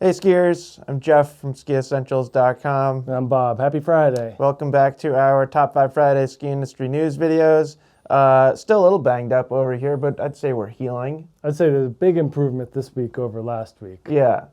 Hey skiers, I'm Jeff from skiessentials.com. I'm Bob. Happy Friday. Welcome back to our Top 5 Friday ski industry news videos. Still a little banged up over here, but I'd say we're healing. I'd say there's a big improvement this week over last week. Yeah,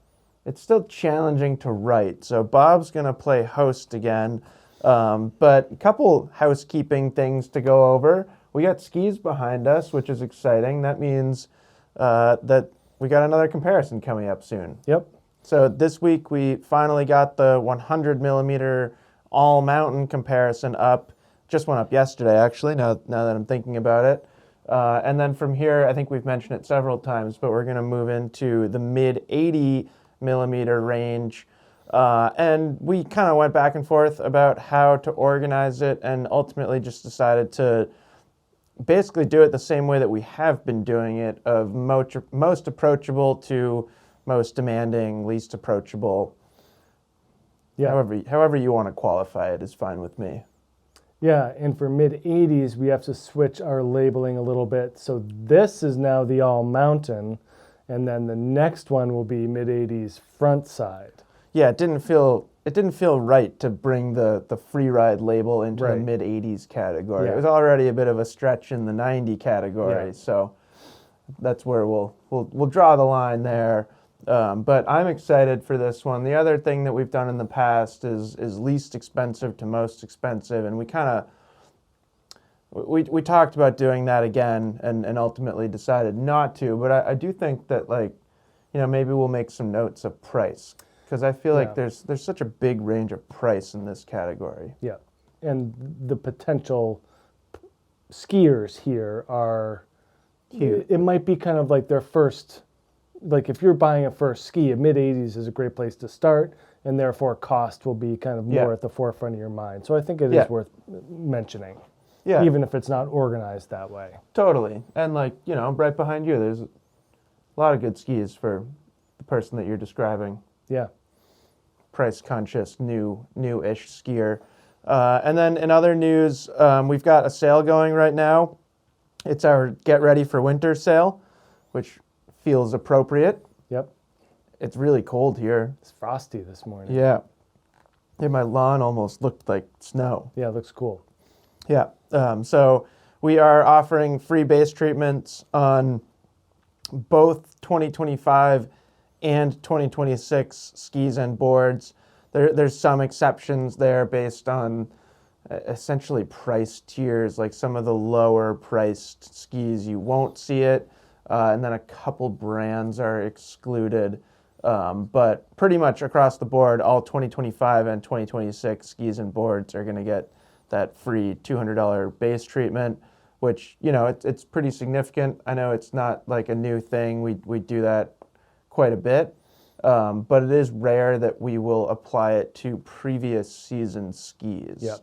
it's still challenging to write, so Bob's going to play host again. But a couple housekeeping things to go over. We got skis behind us, which is exciting. That means that we got another comparison coming up soon. Yep. So this week we finally got the 100 millimeter all mountain comparison up. Just went up yesterday, actually, now that I'm thinking about it. And then from here, I think we've mentioned it several times, but we're going to move into the mid 80 millimeter range. And we kind of went back and forth about how to organize it, and ultimately just decided to basically do it the same way that we have been doing it, of most approachable to most demanding, least approachable. Yeah. However you want to qualify it is fine with me. Yeah, and for mid-80s, we have to switch our labeling a little bit. So this is now the all mountain, and then the next one will be mid-80s front side. Yeah, it didn't feel right to bring the free ride label into the Right. mid 80s category. Yeah. It was already a bit of a stretch in the 90 category, Yeah. so that's where we'll draw the line there. But I'm excited for this one. The other thing that we've done in the past is least expensive to most expensive, and we talked about doing that again, and ultimately decided not to. But I do think that, like, maybe we'll make some notes of price, because I feel like there's such a big range of price in this category. Yeah, and the potential skiers here are Huge. It might be kind of like their first. Like if you're buying a first ski, a mid-80s is a great place to start, and therefore cost will be kind of more at the forefront of your mind. So I think it is worth mentioning, even if it's not organized that way. Totally. And right behind you, there's a lot of good skis for the person that you're describing. Yeah. Price-conscious, new-ish skier. And then in other news, we've got a sale going right now. It's our Get Ready for Winter sale, which feels appropriate. Yep. It's really cold here. It's frosty this morning. Yeah. My lawn almost looked like snow. Yeah, it looks cool. Yeah. So we are offering free base treatments on both 2025 and 2026 skis and boards. There's some exceptions there based on essentially price tiers. Like some of the lower priced skis, you won't see it. And then a couple brands are excluded. But pretty much across the board, all 2025 and 2026 skis and boards are going to get that free $200 base treatment, which, it's pretty significant. I know it's not like a new thing. We do that quite a bit. But it is rare that we will apply it to previous season skis. Yep.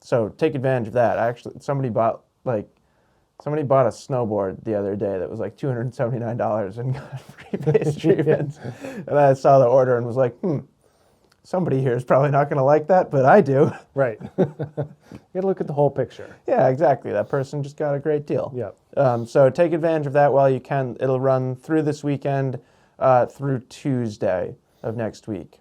So take advantage of that. Actually, somebody bought a snowboard the other day that was like $279 and got free base treatments. And I saw the order and was like, somebody here is probably not going to like that, but I do. Right. You got to look at the whole picture. Yeah, exactly. That person just got a great deal. Yep. So take advantage of that while you can. It'll run through this weekend through Tuesday of next week.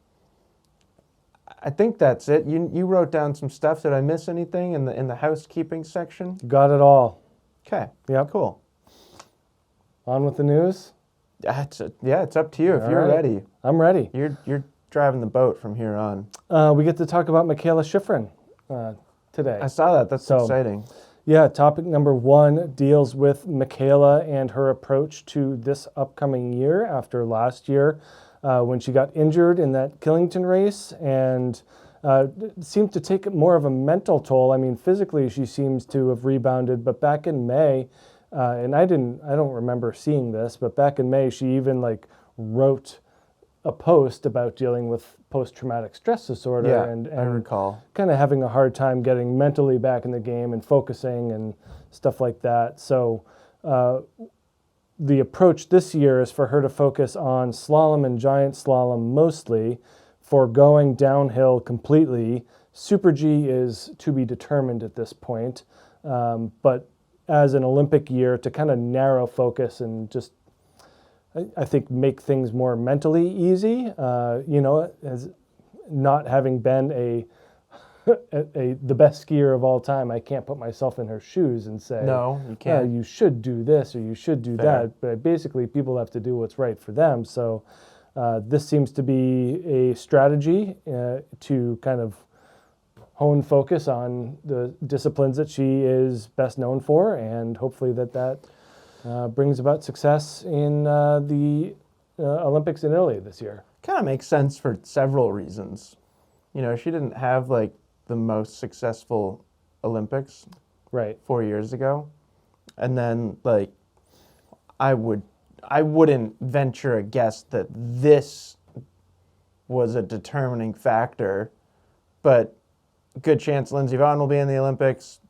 I think that's it. You wrote down some stuff. Did I miss anything in the housekeeping section? Got it all. Okay. Yep. Cool. On with the news? It's up to you if you're right. ready. I'm ready. You're driving the boat from here on. We get to talk about Mikaela Shiffrin today. I saw that. That's exciting. Yeah, topic number 1 deals with Mikaela and her approach to this upcoming year after last year when she got injured in that Killington race and seemed to take more of a mental toll. I mean, physically she seems to have rebounded, but back in May, and I don't remember seeing this, but back in May she even wrote a post about dealing with post-traumatic stress disorder and I recall. kind of having a hard time getting mentally back in the game and focusing and stuff like that. So the approach this year is for her to focus on slalom and giant slalom mostly, foregoing downhill completely. Super G is to be determined at this point, but as an Olympic year to kind of narrow focus and just I think make things more mentally easy. As not having been the best skier of all time, I can't put myself in her shoes and say, No, you can't. You should do this or you should do Fair. that. But basically, people have to do what's right for them. So this seems to be a strategy to kind of hone focus on the disciplines that she is best known for, and hopefully that brings about success in the Olympics in Italy this year. Kind of makes sense for several reasons. She didn't have like the most successful Olympics Right. 4 years ago, and then like I wouldn't venture a guess that this was a determining factor, but good chance Lindsey Vonn will be in the Olympics.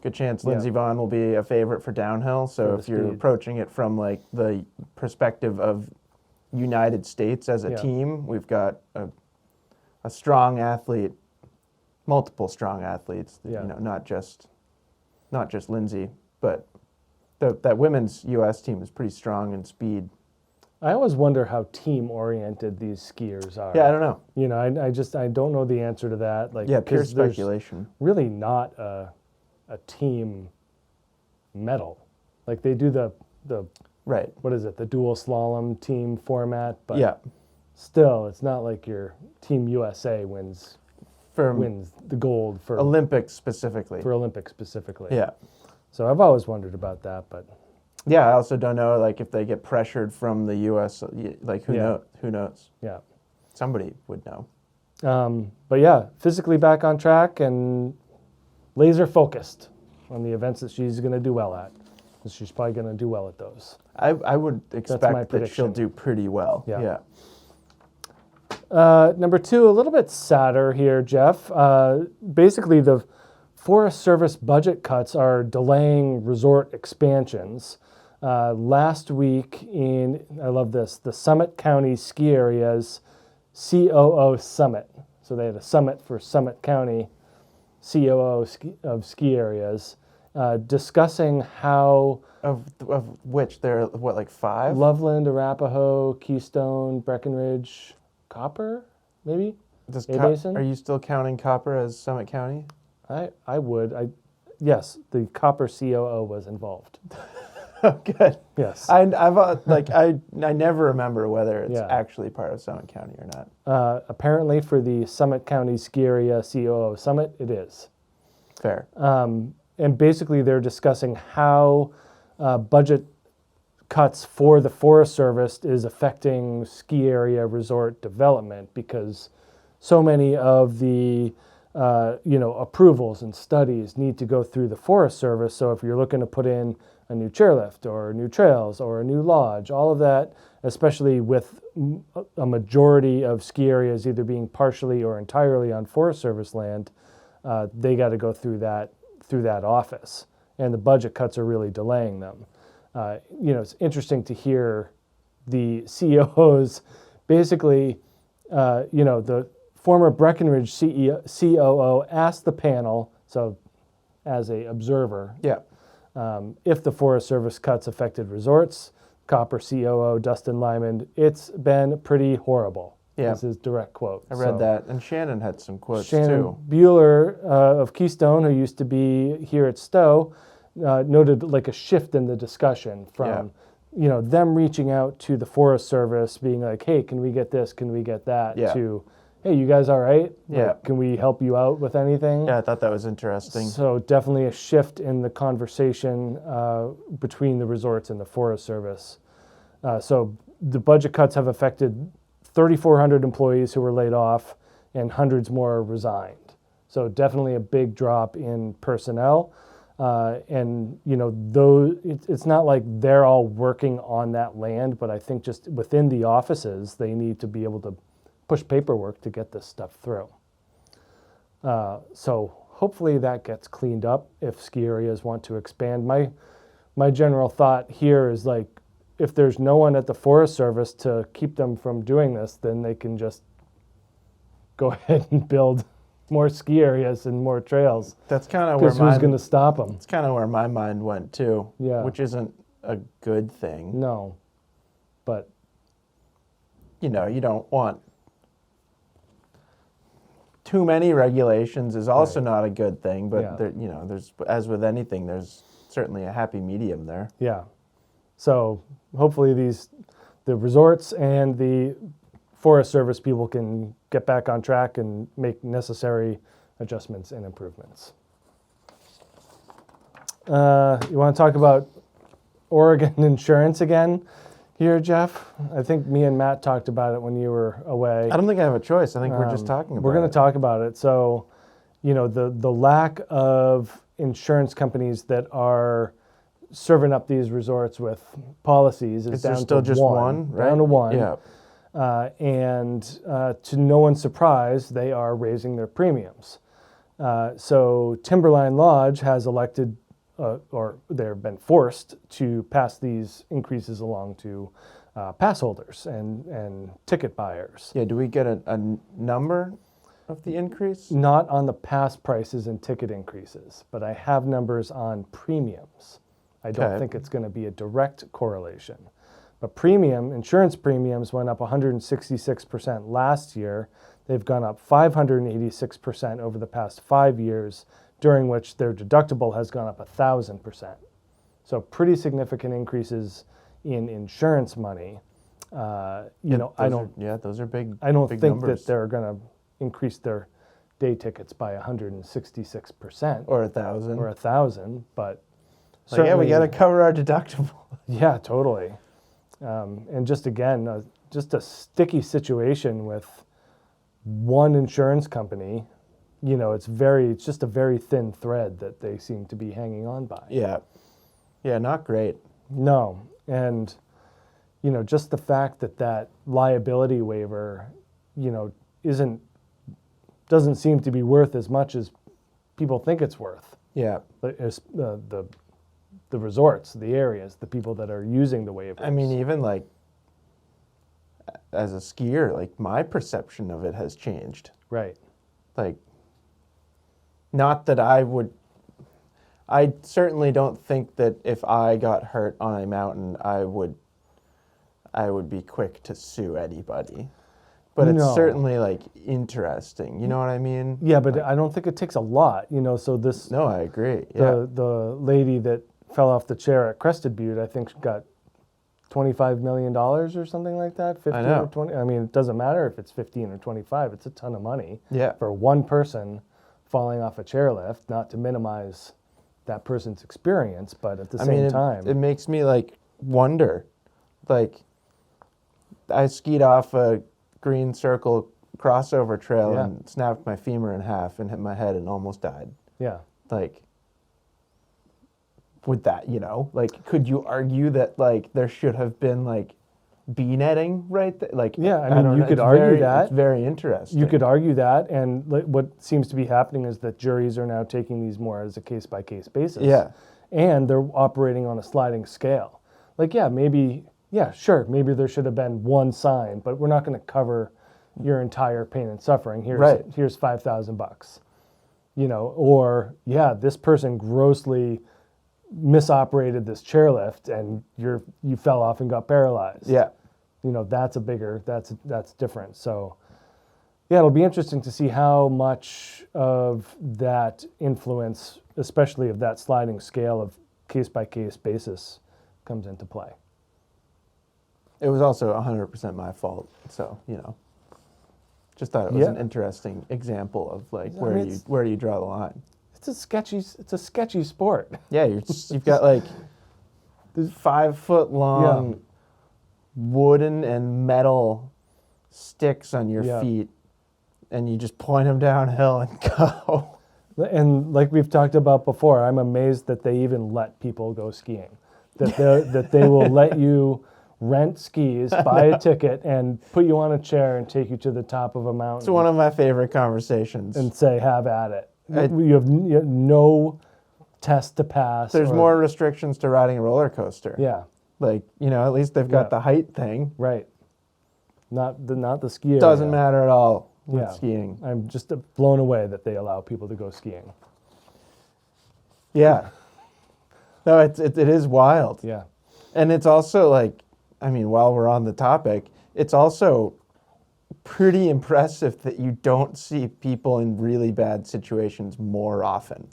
Good chance Lindsey Vonn will be a favorite for downhill. So if you're approaching it from like the perspective of United States as a team, we've got a strong athlete, multiple strong athletes. Not just Lindsey, but that women's U.S. team is pretty strong in speed. I always wonder how team-oriented these skiers are. Yeah, I don't know. I don't know the answer to that. Like, Pure speculation. Really not a team medal. Like they do the right. What is it? The dual slalom team format, but still, it's not like your Team USA wins the gold for Olympics specifically. For Olympics specifically. Yeah. So I've always wondered about that, but yeah, I also don't know like if they get pressured from the U.S. Like who knows? Yeah. Somebody would know. But yeah, physically back on track and laser focused on the events that she's going to do well at. She's probably going to do well at those. I would expect that she'll do pretty well. Yeah. Number 2, a little bit sadder here, Jeff. Basically, the Forest Service budget cuts are delaying resort expansions. Last week I love this, the Summit County Ski Area's COO Summit. So they had a summit for Summit County COO of ski areas, discussing how... Of which there are, what, like 5? Loveland, Arapahoe, Keystone, Breckenridge, Copper, maybe? Are you still counting Copper as Summit County? I would. Yes, the Copper COO was involved. Oh, good. Yes. I never remember whether it's actually part of Summit County or not. Apparently for the Summit County Ski Area COO Summit, it is. Fair. And basically they're discussing how budget cuts for the Forest Service is affecting ski area resort development, because so many of the approvals and studies need to go through the Forest Service. So if you're looking to put in a new chairlift or new trails or a new lodge, all of that, especially with a majority of ski areas either being partially or entirely on Forest Service land, they got to go through that office, and the budget cuts are really delaying them. It's interesting to hear the CEOs basically, the former Breckenridge COO asked the panel, so as a observer, if the Forest Service cuts affected resorts. Copper COO Dustin Lyman, it's been pretty horrible. Yeah. This is direct quote. I read that, and Shannon had some quotes Shannon too. Bueller of Keystone, who used to be here at Stowe, noted like a shift in the discussion from them reaching out to the Forest Service, being like, hey, can we get this, can we get that, to, hey, you guys all right? Like, can we help you out with anything? Yeah, I thought that was interesting. So definitely a shift in the conversation between the resorts and the Forest Service. So the budget cuts have affected 3,400 employees who were laid off, and hundreds more resigned. So definitely a big drop in personnel. And it's not like they're all working on that land, but I think just within the offices, they need to be able to push paperwork to get this stuff through. So hopefully that gets cleaned up if ski areas want to expand. My general thought here is like, if there's no one at the Forest Service to keep them from doing this, then they can just go ahead and build more ski areas and more trails. That's kind of where who's going to stop them? It's kind of where my mind went too. Yeah. Which isn't a good thing. No, but You know, you don't want too many regulations is also Right. not a good thing, but Yeah. there, you know, there's, as with anything, there's certainly a happy medium there. yeah. So hopefully the resorts and the Forest Service people can get back on track and make necessary adjustments and improvements. You want to talk about Oregon insurance again here, Jeff? I think me and Matt talked about it when you were away. I don't think I have a choice. I think we're just talking about We're going it. to talk about it. So, you know, the lack of insurance companies that are serving up these resorts with policies is Is there down still to just one, right? down to one. Yeah. And to no one's surprise, they are raising their premiums. So Timberline Lodge has elected, or they've been forced to pass these increases along to pass holders and ticket buyers. Yeah, do we get a number of the increase? Not on the pass prices and ticket increases, but I have numbers on premiums. I don't Okay. think it's going to be a direct correlation. But insurance premiums went up 166% last year. They've gone up 586% over the past 5 years, during which their deductible has gone up 1,000%. So pretty significant increases in insurance money. You know, I don't those are big. I don't big think numbers. that they're going to increase their day tickets by 166% Or 1,000. or 1,000, but Like, yeah, we certainly- got to cover our deductible. Yeah, totally. And just again, just a sticky situation with one insurance company. You know, it's just a very thin thread that they seem to be hanging on by. Yeah. Yeah, not great. No, and you know, just the fact that liability waiver, you know, doesn't seem to be worth as much as people think it's worth. Yeah. But it's, the resorts, the areas, the people that are using the waivers. I mean, even like as a skier, like my perception of it has changed. right. Like, not that I certainly don't think that if I got hurt on a mountain, I would be quick to sue anybody. But it's No. certainly like interesting. You know what I mean? Yeah, but I don't think it takes a lot, you know. So this No, I agree. Yeah. the lady that fell off the chair at Crested Butte, I think, got $25 million or something like that. 15 know. or 20. I mean, it doesn't matter if it's 15 or 25. It's a ton of money Yeah. for one person falling off a chairlift. Not to minimize that person's experience, but at the I same mean, time, it makes me like wonder. Like, I skied off a green circle crossover trail Yeah. and snapped my femur in half and hit my head and almost died. yeah, Like, with that, you know, like, could you argue that like there should have been like bee netting right there? Like, Yeah, I mean, don't you know. could It's argue that. It's very interesting. you could argue that. And what seems to be happening is that juries are now taking these more as a case by case basis. Yeah. And they're operating on a sliding scale. Like, sure, maybe there should have been one sign, but we're not going to cover your entire pain and suffering. Here's $5,000. You know, or this person grossly misoperated this chairlift and you fell off and got paralyzed. Yeah. You know, that's different. So yeah, it'll be interesting to see how much of that influence, especially of that sliding scale of case by case basis, comes into play. It was also 100% my fault. So, you know, just thought it was Yeah. an interesting example of like I mean, where you draw the line. It's a sketchy sport. Yeah, you've got like 5 foot long wooden and metal sticks on your Yeah. feet, and you just point them downhill and go. And like we've talked about before, I'm amazed that they even let people go skiing. That they will let you rent skis, buy a ticket, and put you on a chair and take you to the top of a mountain. It's one of my favorite conversations. and say, have at it. You have no test to pass. There's or- more restrictions to riding a roller coaster. Yeah, Like, you know, at least they've got Yeah. the height thing. right. Not the ski Doesn't area. matter at all with Yeah. skiing. I'm just blown away that they allow people to go skiing. Yeah. No, it is wild. Yeah. And it's also like, I mean, while we're on the topic, it's also pretty impressive that you don't see people in really bad situations more often.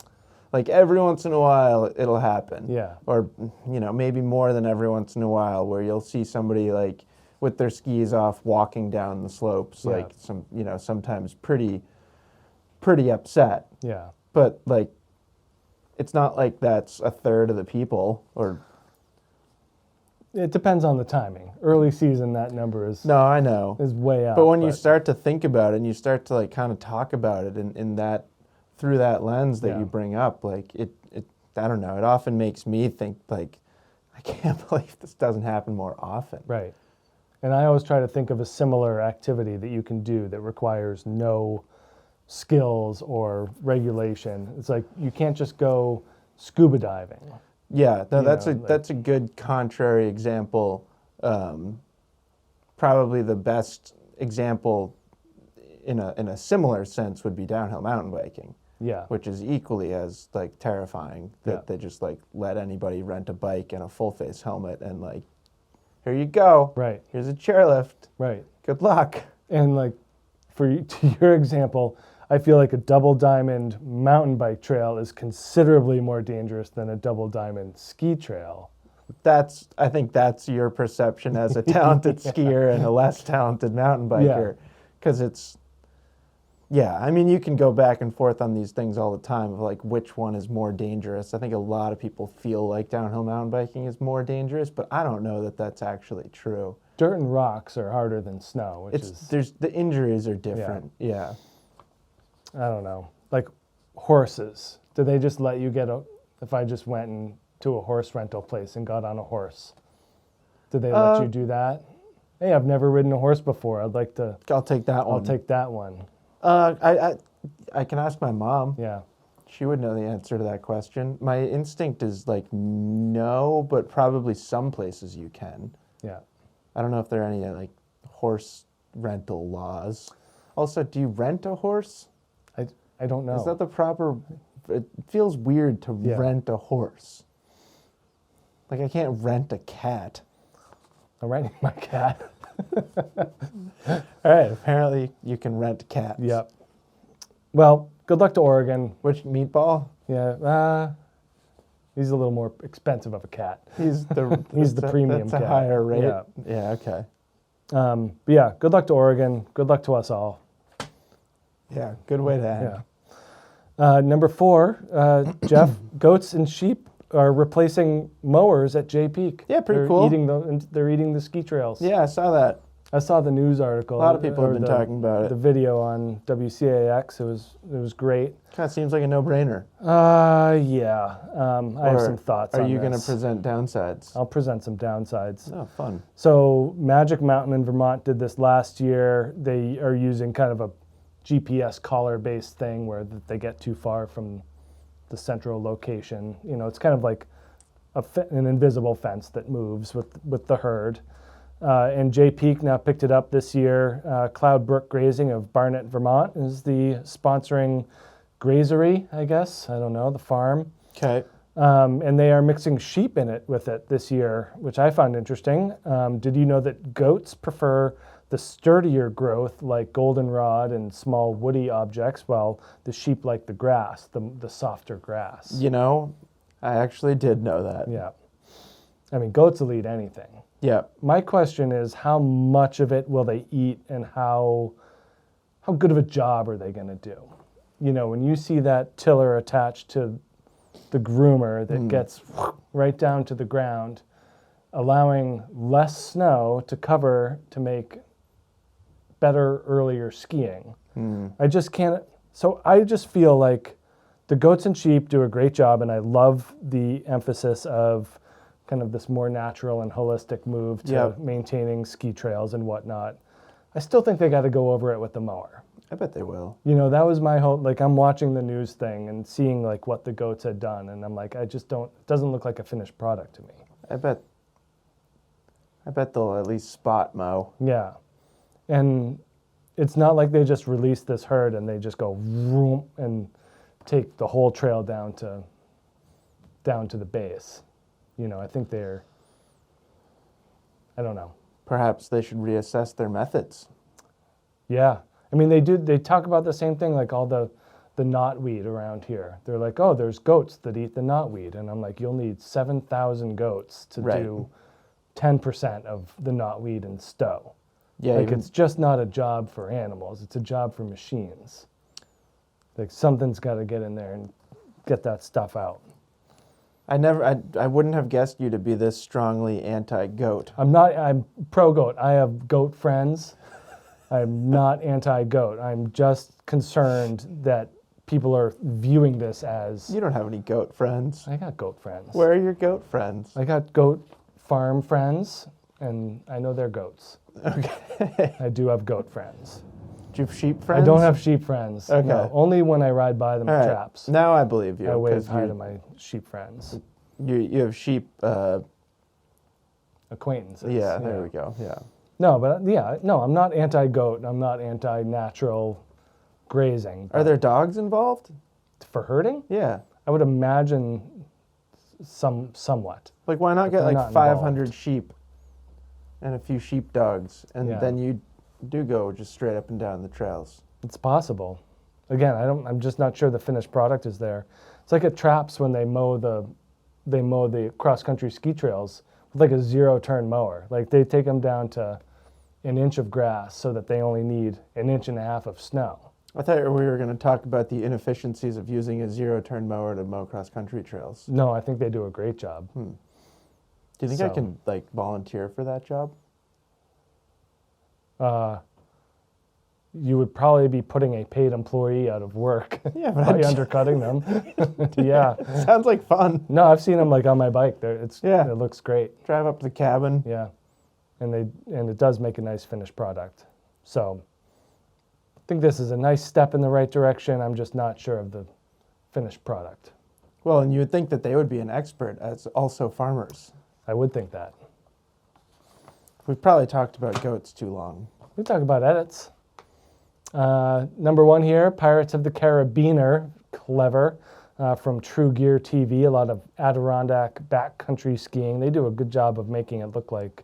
Like every once in a while it'll happen. Yeah. Or, maybe more than every once in a while where you'll see somebody like with their skis off walking down the slopes, Yeah. like sometimes pretty upset. Yeah. But like, it's not like that's a third of the people or. It depends on the timing. Early season, that number is No, I know. way up. But when you start to think about it and you start to like kind of talk about it in that through that lens that Yeah. you bring up, like it I don't know, it often makes me think like, I can't believe this doesn't happen more often. Right. And I always try to think of a similar activity that you can do that requires no skills or regulation. It's like you can't just go scuba diving. Yeah, no, that's know, like- that's a good contrary example. Probably the best example in a similar sense would be downhill mountain biking, Yeah. which is equally as like terrifying that Yeah. they just like let anybody rent a bike and a full face helmet and like, here you go. Right. Here's a chairlift. Right. Good luck. And like to your example, I feel like a double diamond mountain bike trail is considerably more dangerous than a double diamond ski trail. I think that's your perception as a talented skier and a less talented mountain biker. Because I mean, you can go back and forth on these things all the time of like which one is more dangerous. I think a lot of people feel like downhill mountain biking is more dangerous, but I don't know that that's actually true. Dirt and rocks are harder than snow, which is, the injuries are different. Yeah. I don't know. Like horses. Do they just let you if I just went to a horse rental place and got on a horse, do they let you do that? Hey, I've never ridden a horse before. I'd like to. I'll take that one. I'll take that one. I can ask my mom. Yeah. She would know the answer to that question. My instinct is like no, but probably some places you can. Yeah. I don't know if there are any like horse rental laws. Also, do you rent a horse? I don't know. Is that the proper? It feels weird to Yeah. rent a horse. Like I can't rent a cat. I'm renting my cat. All right. Apparently, you can rent cats. Yep. Well, good luck to Oregon. Which meatball? Yeah. He's a little more expensive of a cat. He's the premium that's cat. a higher rate. Yeah. Yeah. Okay. But yeah, good luck to Oregon. Good luck to us all. Yeah. Good way to end. Yeah. Number 4, Jeff, goats and sheep are replacing mowers at Jay Peak. Yeah, pretty they're cool. They're eating the ski trails. Yeah, I saw that. I saw the news article. A lot of people have been talking about The it. video on WCAX. It was great. Kind of seems like a no-brainer. Yeah. I have Or some thoughts on Are you going to this. present downsides? I'll present some downsides. Oh, fun. So Magic Mountain in Vermont did this last year. They are using kind of a GPS collar-based thing where they get too far from the central location. You know, it's kind of like an invisible fence that moves with the herd. And Jay Peak now picked it up this year. Cloud Brook Grazing of Barnett, Vermont is the sponsoring grazery, I guess. I don't know, the farm. Okay. And they are mixing sheep in it with it this year, which I found interesting. Did you know that goats prefer the sturdier growth like goldenrod and small woody objects, while the sheep like the grass, the softer grass? You know, I actually did know that. Yeah. I mean, goats will eat anything. Yeah. My question is, how much of it will they eat, and how good of a job are they going to do? You know, when you see that tiller attached to the groomer that gets right down to the ground, allowing less snow to cover to make better earlier skiing. I just can't. So I just feel like the goats and sheep do a great job, and I love the emphasis of kind of this more natural and holistic move to Yep. maintaining ski trails and whatnot. I still think they got to go over it with the mower. I bet they will. You know, that was my whole, like, I'm watching the news thing and seeing like what the goats had done, and I'm like, it doesn't look like a finished product to me. I bet they'll at least spot mow. Yeah. And it's not like they just release this herd and they just go vroom and take the whole trail down to the base. You know, I think they're I don't know. Perhaps they should reassess their methods. Yeah. I mean, they talk about the same thing, like all the knotweed around here. They're like, oh, there's goats that eat the knotweed. And I'm like, you'll need 7,000 goats to Right. do 10% of the knotweed in Stowe. Yeah, Like, it's just not a job for animals. It's a job for machines. Like, something's got to get in there and get that stuff out. I wouldn't have guessed you to be this strongly anti-goat. I'm pro-goat. I have goat friends. I'm not anti-goat. I'm just concerned that people are viewing this as... You don't have any goat friends. I got goat friends. Where are your goat friends? I got goat farm friends, and I know they're goats. Okay. I do have goat friends. Do you have sheep friends? I don't have sheep friends. Okay. No, only when I ride by them All at right. traps. Now I believe you. I wave 'cause hi to my sheep friends. you have sheep. Acquaintances. Yeah, there we go. Yeah. No, but no, I'm not anti-goat. I'm not anti-natural grazing. Are there dogs involved? For herding? Yeah. I would imagine somewhat. Like, why not But get they're like not 500 involved. sheep and a few sheep dogs, and Yeah. then you do go just straight up and down the trails. It's possible. Again, I'm just not sure the finished product is there. It's like at traps when they mow the cross-country ski trails with like a zero-turn mower. Like, they take them down to an inch of grass so that they only need an inch and a half of snow. I thought we were going to talk about the inefficiencies of using a zero-turn mower to mow cross-country trails. No, I think they do a great job. Do you think I So- can like volunteer for that job? You would probably be putting a paid employee out of work Yeah, but by undercutting them. Yeah. Sounds like fun. No, I've seen them like on my bike. Yeah. It looks great. Drive up to the cabin. Yeah, and it does make a nice finished product. So I think this is a nice step in the right direction. I'm just not sure of the finished product. Well, and you would think that they would be an expert as also farmers. I would think that. We've probably talked about goats too long. We talk about edits. Number one here, Pirates of the Caribbeaner, clever, from True Gear TV. A lot of Adirondack backcountry skiing. They do a good job of making it look like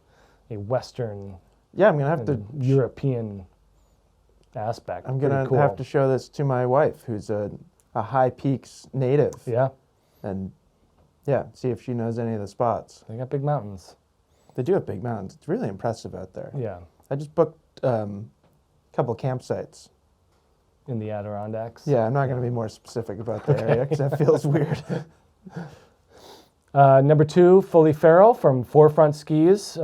a Western, Yeah, I'm gonna have to. European aspect. I'm Pretty gonna cool. have to show this to my wife, who's a High Peaks native, Yeah, and yeah, see if she knows any of the spots. they got big mountains. They do have big mountains. It's really impressive out there. Yeah, I just booked a couple campsites. in the Adirondacks. Yeah, I'm not going to be more specific about the area because that feels weird. Number two, Fully Feral from Forefront Skis.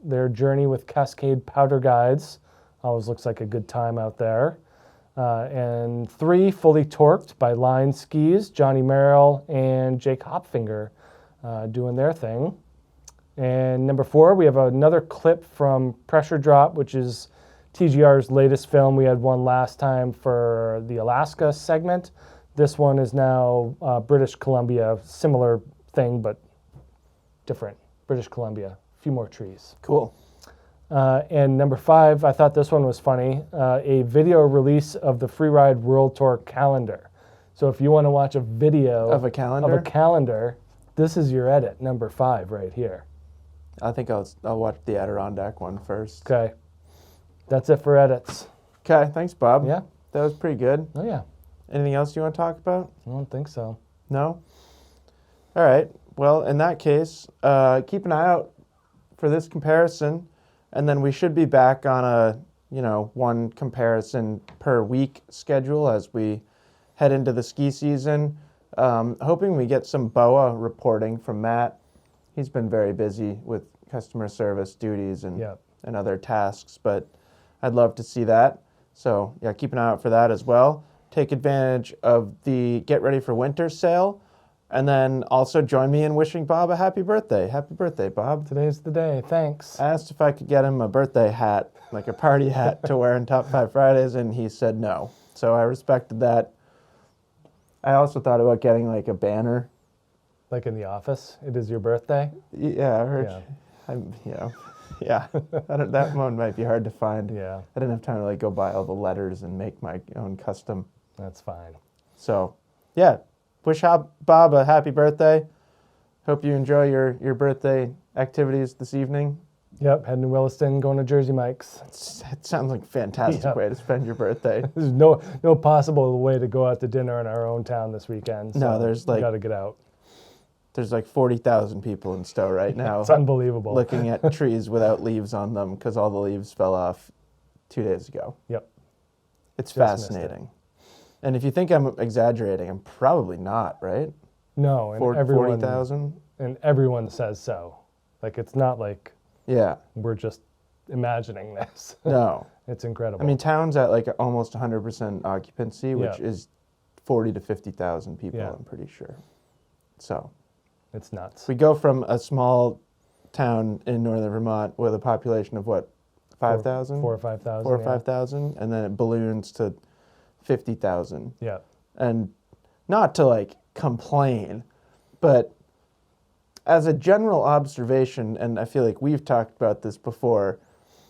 Their journey with Cascade Powder Guides. Always looks like a good time out there. And three, Fully Torqued by Line Skis. Johnny Merrill and Jake Hopfinger doing their thing. And number four, we have another clip from Pressure Drop, which is TGR's latest film. We had one last time for the Alaska segment. This one is now British Columbia, similar thing, but different. British Columbia, a few more trees. Cool. And number five, I thought this one was funny, a video release of the Freeride World Tour calendar. So if you want to watch a video Of a calendar? of a calendar, this is your edit, number five right here. I think I'll watch the Adirondack one first. Okay. That's it for edits. Okay, thanks, Bob. Yeah? That was pretty good. Oh, yeah. Anything else you want to talk about? I don't think so. No? All right. Well, in that case, keep an eye out for this comparison, and then we should be back on a, one comparison per week schedule as we head into the ski season. Hoping we get some BOA reporting from Matt. He's been very busy with customer service duties and Yeah. and other tasks, but I'd love to see that. So yeah, keep an eye out for that as well. Take advantage of the Get Ready for Winter sale, and then also join me in wishing Bob a happy birthday. Happy birthday, Bob. Today's the day. Thanks. I asked if I could get him a birthday hat, like a party hat to wear in Top 5 Fridays, and he said no. So I respected that. I also thought about getting like a banner. Like in the office, it is your birthday. Yeah, I heard. Yeah. Yeah. That one might be hard to find. Yeah, I didn't have time to like go buy all the letters and make my own custom. that's fine. So, yeah, wish Bob a happy birthday. Hope you enjoy your birthday activities this evening. Yep, heading to Williston, going to Jersey Mike's. It sounds like a fantastic Yep. way to spend your birthday. There's no possible way to go out to dinner in our own town this weekend. No, So there's we like- got to get out. There's like 40,000 people in Stowe right now It's unbelievable. looking at trees without leaves on them because all the leaves fell off 2 days ago. Yep. It's Just missed it. fascinating. And if you think I'm exaggerating, I'm probably not, right? No, and 40,000? everyone says so. Like it's not like Yeah. we're just imagining this. No. It's incredible. I mean, town's at like almost 100% occupancy, which Yeah. is 40 to 50,000 people, Yeah. I'm pretty sure. So it's nuts. we go from a small town in northern Vermont with a population of what, 5,000? 4 or 5,000. 4 or yeah. 5,000, and then it balloons to 50,000. Yeah. And not to like complain, but as a general observation, and I feel like we've talked about this before,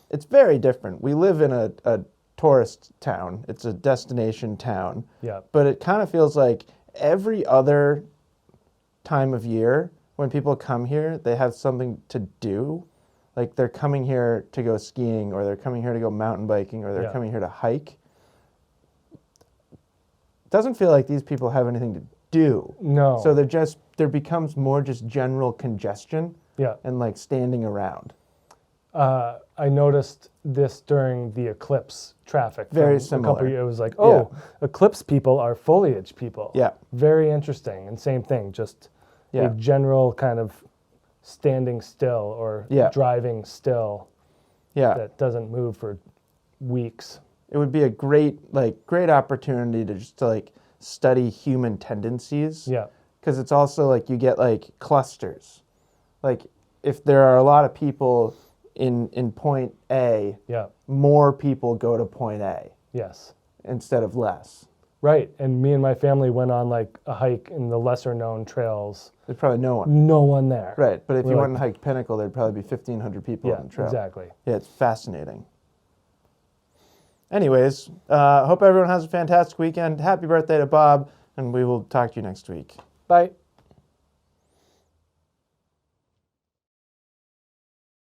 it's very different. We live in a tourist town. It's a destination town. Yeah. But it kind of feels like every other time of year when people come here, they have something to do. Like they're coming here to go skiing, or they're coming here to go mountain biking, or they're Yeah. coming here to hike. Doesn't feel like these people have anything to do. No. So there becomes more just general congestion Yeah. and like standing around. I noticed this during the eclipse traffic. Very from similar. A couple years, it was like, oh, eclipse people are foliage people. Yeah. Very interesting. And same thing, just Yeah. a general kind of standing still or Yeah. driving still Yeah. that doesn't move for weeks. It would be a great opportunity to just to like study human tendencies. Yeah. Because it's also like you get like clusters. Like if there are a lot of people in point A, Yeah. more people go to point A Yes. instead of less. Right. And me and my family went on like a hike in the lesser known trails. There's probably no one. No one there. Right, but if We're you like- went and hiked Pinnacle, there'd probably be 1,500 people Yeah, on the trail. exactly. Yeah, it's fascinating. Anyways, hope everyone has a fantastic weekend. Happy birthday to Bob, and we will talk to you next week. Bye.